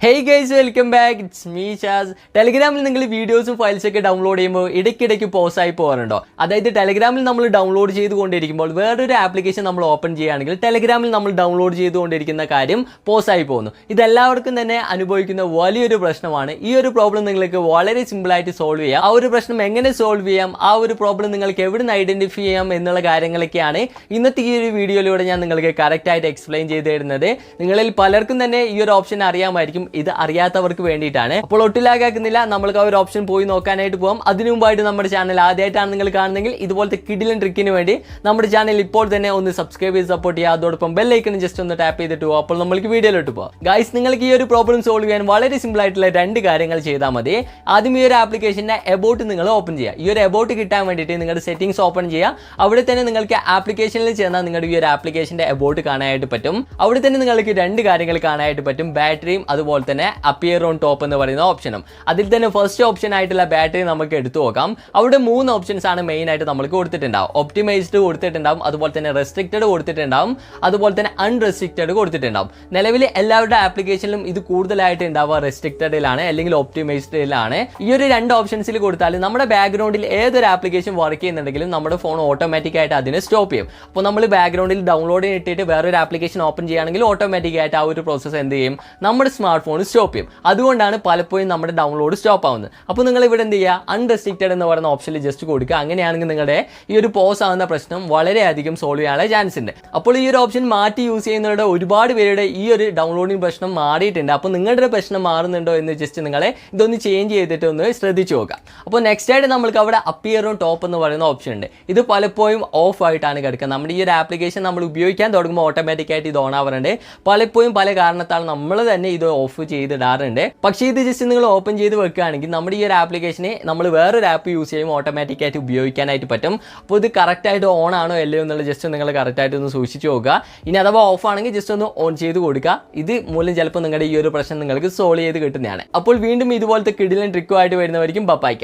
Hey guys, welcome back. It's me Shaz. ടെലിഗ്രാമിൽ നിങ്ങൾ വീഡിയോസും ഫയൽസൊക്കെ download ചെയ്യുമ്പോൾ ഇടയ്ക്കിടയ്ക്ക് പോസ് ആയി പോകാറുണ്ടോ? അതായത് ടെലിഗ്രാമിൽ നമ്മൾ ഡൗൺലോഡ് ചെയ്തുകൊണ്ടിരിക്കുമ്പോൾ വേറൊരു ആപ്ലിക്കേഷൻ നമ്മൾ ഓപ്പൺ ചെയ്യുകയാണെങ്കിൽ ടെലിഗ്രാമിൽ നമ്മൾ ഡൗൺലോഡ് ചെയ്തുകൊണ്ടിരിക്കുന്ന കാര്യം പോസ് ആയി പോകുന്നു. ഇതെല്ലാവർക്കും തന്നെ അനുഭവിക്കുന്ന വലിയൊരു പ്രശ്നമാണ്. ഈ ഒരു പ്രോബ്ലം നിങ്ങൾക്ക് വളരെ സിമ്പിളായിട്ട് സോൾവ് ചെയ്യാം. ആ ഒരു പ്രശ്നം എങ്ങനെ സോൾവ് ചെയ്യാം, ആ ഒരു പ്രോബ്ലം നിങ്ങൾക്ക് എവിടെ നിന്ന് ഐഡന്റിഫൈ ചെയ്യാം എന്നുള്ള കാര്യങ്ങളൊക്കെയാണ് ഇന്നത്തെ ഈ ഒരു വീഡിയോയിലൂടെ ഞാൻ നിങ്ങൾക്ക് കറക്റ്റായിട്ട് എക്സ്പ്ലെയിൻ ചെയ്ത് തരുന്നത്. നിങ്ങളിൽ പലർക്കും തന്നെ ഈ ഒരു ഓപ്ഷൻ അറിയാമായിരിക്കും. ഇത് അറിയാത്തവർക്ക് വേണ്ടിയിട്ടാണ്. അപ്പോൾ ഒട്ടിലാകാക്കുന്നില്ല, നമ്മൾക്ക് ആ ഒരു ഓപ്ഷൻ പോയി നോക്കാനായിട്ട് പോകാം. അതിനു മുമ്പായിട്ട് നമ്മുടെ ചാനൽ ആദ്യമായിട്ടാണ് നിങ്ങൾ കാണുന്നതെങ്കിൽ ഇതുപോലത്തെ കിടിലൻ ട്രിക്കിന് വേണ്ടി നമ്മുടെ ചാനൽ ഇപ്പോൾ തന്നെ ഒന്ന് സബ്സ്ക്രൈബ് ചെയ്ത് സപ്പോർട്ട് ചെയ്യുക. അതോടൊപ്പം ബെൽ ഐക്കൺ ജസ്റ്റ് ഒന്ന് ടാപ്പ് ചെയ്തിട്ട് പോകും. അപ്പോൾ നമ്മൾക്ക് വീഡിയോയിലോട്ട് പോകാം. ഗൈസ്, നിങ്ങൾക്ക് ഈ ഒരു പ്രോബ്ലം സോൾവ് ചെയ്യാൻ വളരെ സിമ്പിൾ ആയിട്ടുള്ള രണ്ട് കാര്യങ്ങൾ ചെയ്താൽ മതി. ആദ്യം ഈ ഒരു ആപ്ലിക്കേഷൻ്റെ എബോട്ട് നിങ്ങൾ ഓപ്പൺ ചെയ്യുക. ഈ ഒരു എബോട്ട് കിട്ടാൻ വേണ്ടിയിട്ട് നിങ്ങളുടെ സെറ്റിംഗ്സ് ഓപ്പൺ ചെയ്യുക. അവിടെ തന്നെ നിങ്ങൾക്ക് ആപ്ലിക്കേഷനിൽ ചെന്നാൽ നിങ്ങളുടെ ഈ ഒരു ആപ്ലിക്കേഷൻ്റെ എബോട്ട് കാണാനായിട്ട് പറ്റും. അവിടെ തന്നെ നിങ്ങൾക്ക് രണ്ട് കാര്യങ്ങൾ കാണാനായിട്ട് പറ്റും, ബാറ്ററിയും അതുപോലെ തന്നെ അപ്പിയർ ഓൺ ടോപ്പ് എന്ന് പറയുന്ന ഓപ്ഷനും. അതിൽ തന്നെ ഫസ്റ്റ് ഓപ്ഷൻ ആയിട്ടുള്ള ബാറ്ററി നമുക്ക് എടുത്തു നോക്കാം. അവിടെ മൂന്ന് ഓപ്ഷൻസ് ആണ് മെയിൻ ആയിട്ട് നമ്മൾക്ക് കൊടുത്തിട്ടുണ്ടാവും. ഒപ്റ്റിമൈസ്ഡ് കൊടുത്തിട്ടുണ്ടാവും, അതുപോലെ തന്നെ റെസ്ട്രിക്റ്റഡ് കൊടുത്തിട്ടുണ്ടാവും, അതുപോലെ തന്നെ അൺറെസ്ട്രിക്റ്റഡ് കൊടുത്തിട്ടുണ്ടാവും. നിലവിൽ എല്ലാവരുടെ ആപ്ലിക്കേഷനിലും ഇത് കൂടുതലായിട്ട് ഉണ്ടാവുക റെസ്ട്രിക്റ്റഡിലാണ് അല്ലെങ്കിൽ ഒപ്റ്റിമൈസ്ഡിലാണ്. ഈ ഒരു രണ്ട് ഓപ്ഷൻസിൽ കൊടുത്താൽ നമ്മുടെ ബാക്ക്ഗ്രൗണ്ടിൽ ഏതൊരു ആപ്ലിക്കേഷൻ വർക്ക് ചെയ്യുന്നുണ്ടെങ്കിലും നമ്മുടെ ഫോൺ ഓട്ടോമാറ്റിക് ആയിട്ട് അതിനെ സ്റ്റോപ്പ് ചെയ്യും. അപ്പോൾ നമ്മൾ ബാക്ക്ഗ്രൗണ്ടിൽ ഡൗൺലോഡ് ഇട്ടിട്ട് വേറൊരു ആപ്ലിക്കേഷൻ ഓപ്പൺ ചെയ്യുകയാണെങ്കിൽ ഓട്ടോമാറ്റിക് ആയിട്ട് ആ ഒരു പ്രോസസ്സ് എന്ത് ചെയ്യും, നമ്മുടെ സ്മാർട്ട് ഫോൺ സ്റ്റോപ്പ് ചെയ്യും. അതുകൊണ്ടാണ് പലപ്പോഴും നമ്മുടെ ഡൗൺലോഡ് സ്റ്റോപ്പ് ആവുന്നത്. അപ്പോൾ നിങ്ങൾ ഇവിടെ എന്ത് ചെയ്യുക, അൺറെസ്ട്രിക്റ്റഡ് എന്ന് പറയുന്ന ഓപ്ഷനിൽ ജസ്റ്റ് കൊടുക്കുക. അങ്ങനെയാണെങ്കിൽ നിങ്ങളുടെ ഈ ഒരു പോസ് ആവുന്ന പ്രശ്നം വളരെയധികം സോൾവ് ചെയ്യാനുള്ള ചാൻസ് ഉണ്ട്. അപ്പോൾ ഈ ഒരു ഓപ്ഷൻ മാറ്റി യൂസ് ചെയ്യുന്നവരുടെ ഒരുപാട് പേരുടെ ഈ ഒരു ഡൗൺലോഡിംഗ് പ്രശ്നം മാറിയിട്ടുണ്ട്. അപ്പോൾ നിങ്ങളുടെ പ്രശ്നം മാറുന്നുണ്ടോ എന്ന് ജസ്റ്റ് നിങ്ങളെ ഇതൊന്ന് ചേഞ്ച് ചെയ്തിട്ട് ഒന്ന് ശ്രദ്ധിച്ചു നോക്കുക. അപ്പോൾ നെക്സ്റ്റ് ആയിട്ട് നമ്മൾക്ക് അവിടെ അപ്പിയർ ഓൺ ടോപ്പ് എന്ന് പറയുന്ന ഓപ്ഷൻ ഉണ്ട്. ഇത് പലപ്പോഴും ഓഫ് ആയിട്ടാണ് കിടക്കുക. നമ്മുടെ ഈ ഒരു ആപ്ലിക്കേഷൻ നമ്മൾ ഉപയോഗിക്കാൻ തുടങ്ങുമ്പോൾ ഓട്ടോമാറ്റിക്കായിട്ട് ഇത് ഓൺ ആവാറുണ്ട്. പലപ്പോഴും പല കാരണത്താൽ നമ്മൾ തന്നെ ഇത് ഓഫ് ചെയ്തിടാറുണ്ട്. പക്ഷേ ഇത് ജസ്റ്റ് നിങ്ങൾ ഓപ്പൺ ചെയ്ത് വെക്കുകയാണെങ്കിൽ നമ്മുടെ ഈ ഒരു ആപ്ലിക്കേഷനെ നമ്മൾ വേറൊരു ആപ്പ് യൂസ് ചെയ്യുമ്പോൾ ഓട്ടോമാറ്റിക്കായിട്ട് ഉപയോഗിക്കാനായിട്ട് പറ്റും. അപ്പോൾ ഇത് കറക്റ്റായിട്ട് ഓൺ ആണോ അല്ലയോ എന്നുള്ളത് ജസ്റ്റ് നിങ്ങൾ കറക്റ്റായിട്ട് ഒന്ന് സൂക്ഷിച്ച് നോക്കുക. ഇനി അഥവാ ഓഫ് ആണെങ്കിൽ ജസ്റ്റ് ഒന്ന് ഓൺ ചെയ്ത് കൊടുക്കുക. ഇത് മൂലം ചിലപ്പോൾ നിങ്ങളുടെ ഈ ഒരു പ്രശ്നം നിങ്ങൾക്ക് സോൾവ് ചെയ്ത് കിട്ടുന്നതാണ്. അപ്പോൾ വീണ്ടും ഇതുപോലത്തെ കിടിലൻ ട്രിക്കുമായിട്ട് വരുന്നവരിക്കും ബൈ.